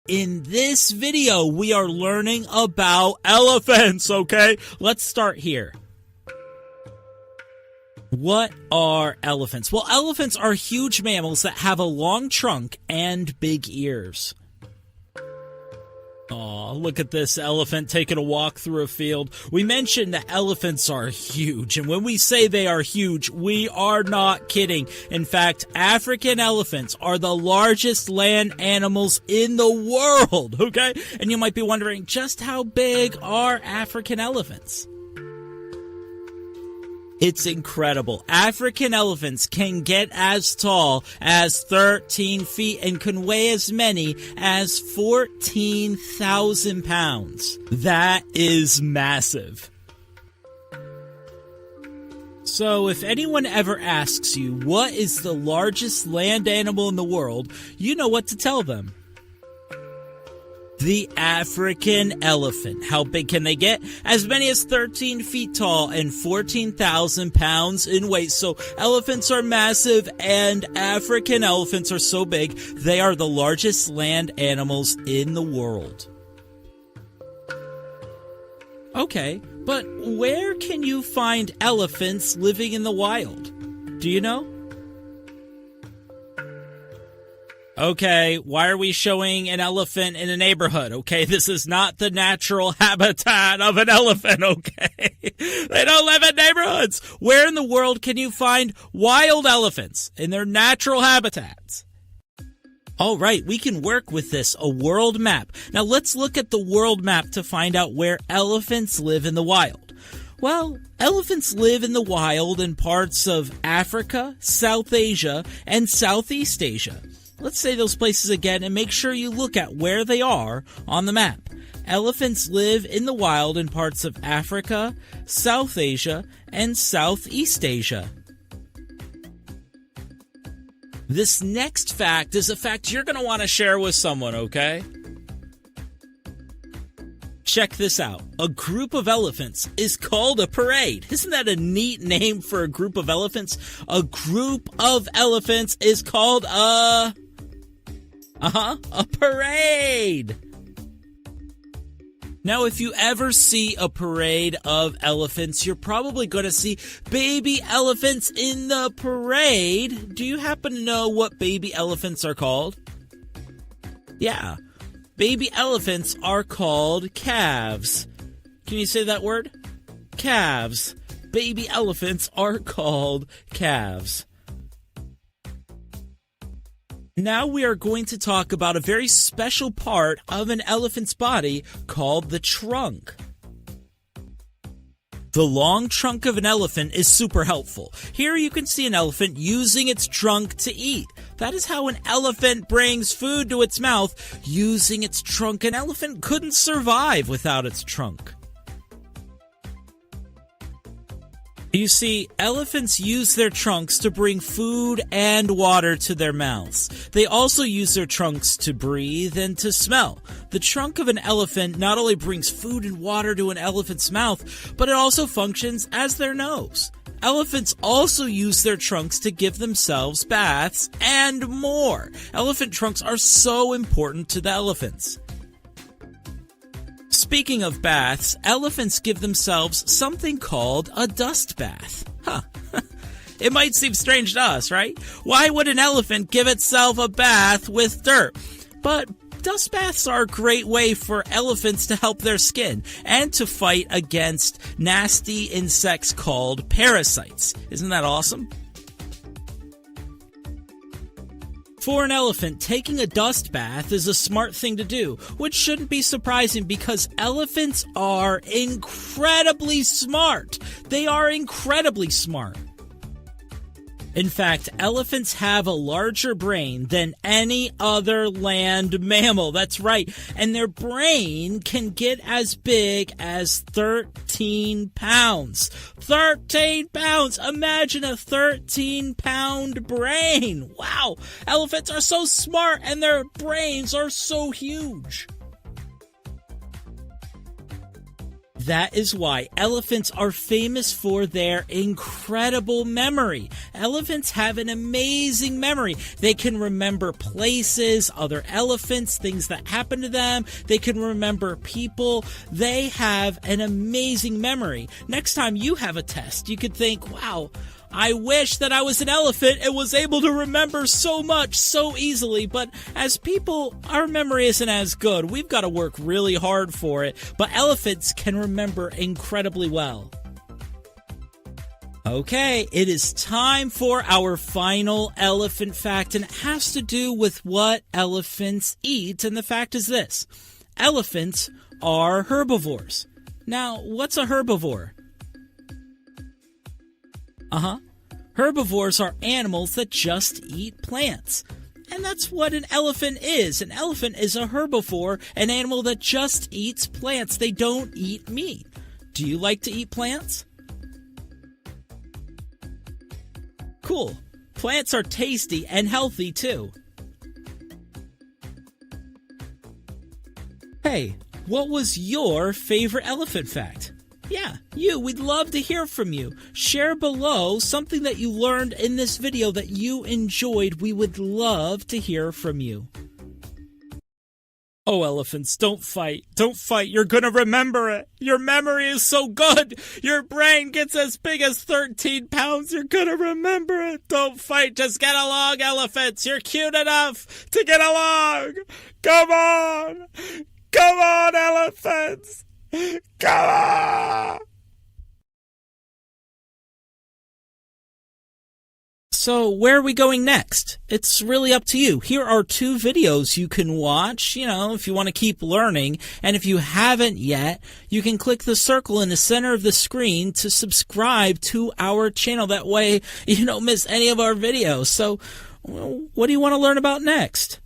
In this video, we are learning about elephants, okay? Let's start here. What are elephants? Well, elephants are huge mammals that have a long trunk and big ears. Aw, look at this elephant taking a walk through a field. We mentioned that elephants are huge, and when we say they are huge, we are not kidding. In fact, African elephants are the largest land animals in the world, okay? And you might be wondering, just how big are African elephants? It's incredible. African elephants can get as tall as 13 feet and can weigh as many as 14,000 pounds. That is massive. So if anyone ever asks you what is the largest land animal in the world, you know what to tell them. The African elephant. How big can they get? As many as 13 feet tall and 14,000 pounds in weight. So elephants are massive, and African elephants are so big, they are the largest land animals in the world. Okay, but where can you find elephants living in the wild? Do you know? Okay, why are we showing an elephant in a neighborhood? Okay, this is not the natural habitat of an elephant, okay? They don't live in neighborhoods. Where in the world can you find wild elephants in their natural habitats? All right, we can work with this, a world map. Now let's look at the world map to find out where elephants live in the wild. Well, elephants live in the wild in parts of Africa, South Asia, and Southeast Asia. Let's say those places again and make sure you look at where they are on the map. Elephants live in the wild in parts of Africa, South Asia, and Southeast Asia. This next fact is a fact you're going to want to share with someone, okay? Check this out. A group of elephants is called a parade. Isn't that a neat name for a group of elephants? A group of elephants is called a parade. Now, if you ever see a parade of elephants, you're probably going to see baby elephants in the parade. Do you happen to know what baby elephants are called? Yeah, baby elephants are called calves. Can you say that word? Calves. Baby elephants are called calves. Now we are going to talk about a very special part of an elephant's body called the trunk. The long trunk of an elephant is super helpful. Here you can see an elephant using its trunk to eat. That is how an elephant brings food to its mouth, using its trunk. An elephant couldn't survive without its trunk. You see, elephants use their trunks to bring food and water to their mouths. They also use their trunks to breathe and to smell. The trunk of an elephant not only brings food and water to an elephant's mouth, but it also functions as their nose. Elephants also use their trunks to give themselves baths and more. Elephant trunks are so important to the elephants. Speaking of baths, elephants give themselves something called a dust bath. It might seem strange to us, right? Why would an elephant give itself a bath with dirt? But dust baths are a great way for elephants to help their skin and to fight against nasty insects called parasites. Isn't that awesome? For an elephant, taking a dust bath is a smart thing to do, which shouldn't be surprising because elephants are incredibly smart. They are incredibly smart. In fact, elephants have a larger brain than any other land mammal. That's right. And their brain can get as big as 13 pounds. 13 pounds! Imagine a 13-pound brain! Wow! Elephants are so smart and their brains are so huge. That is why elephants are famous for their incredible memory. Elephants have an amazing memory. They can remember places, other elephants, things that happened to them. They can remember people. They have an amazing memory. Next time you have a test, you could think, wow, I wish that I was an elephant and was able to remember so much so easily, but as people, our memory isn't as good. We've got to work really hard for it, but elephants can remember incredibly well. Okay, it is time for our final elephant fact, and it has to do with what elephants eat, and the fact is this: elephants are herbivores. Now, what's a herbivore? Herbivores are animals that just eat plants. And that's what an elephant is. An elephant is a herbivore, an animal that just eats plants. They don't eat meat. Do you like to eat plants? Cool. Plants are tasty and healthy too. Hey, what was your favorite elephant fact? Yeah, we'd love to hear from you. Share below something that you learned in this video that you enjoyed. We would love to hear from you. Oh, elephants, don't fight. Don't fight. You're gonna remember it. Your memory is so good. Your brain gets as big as 13 pounds. You're gonna remember it. Don't fight. Just get along, elephants. You're cute enough to get along. Come on. Come on, elephants. Come on! So, where are we going next? It's really up to you. Here are 2 videos you can watch, if you want to keep learning. And if you haven't yet, you can click the circle in the center of the screen to subscribe to our channel. That way, you don't miss any of our videos. So, what do you want to learn about next?